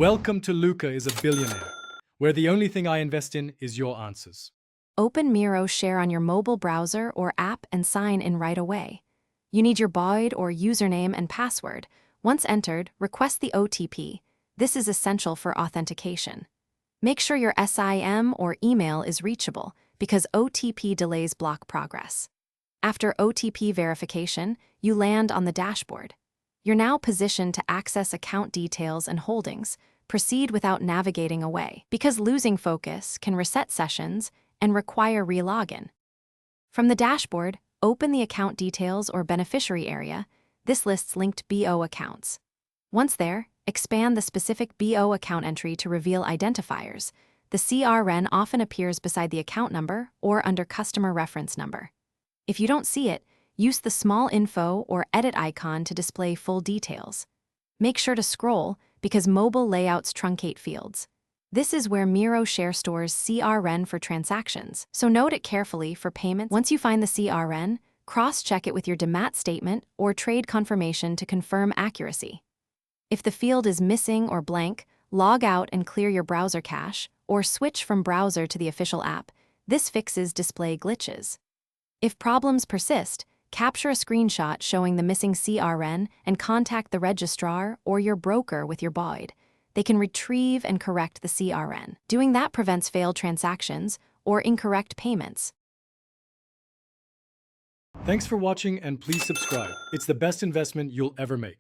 Welcome to Luca is a Billionaire, where the only thing I invest in is your answers. Open Mero Share on your mobile browser or app and sign in right away. You need your BOID or username and password. Once entered, request the OTP. This is essential for authentication. Make sure your SIM or email is reachable because OTP delays block progress. After OTP verification, you land on the dashboard. You're now positioned to access account details and holdings. Proceed without navigating away, because losing focus can reset sessions and require re-login. From the dashboard, open the account details or beneficiary area. This lists linked BO accounts. Once there, expand the specific BO account entry to reveal identifiers. The CRN often appears beside the account number or under customer reference number. If you don't see it, use the small info or edit icon to display full details. Make sure to scroll because mobile layouts truncate fields. This is where Mero Share stores CRN for transactions, so note it carefully for payments. Once you find the CRN, cross-check it with your DMAT statement or trade confirmation to confirm accuracy. If the field is missing or blank, log out and clear your browser cache, or switch from browser to the official app. This fixes display glitches. If problems persist, capture a screenshot showing the missing CRN and contact the registrar or your broker with your BOID. They can retrieve and correct the CRN. Doing that prevents failed transactions or incorrect payments. Thanks for watching and please subscribe. It's the best investment you'll ever make.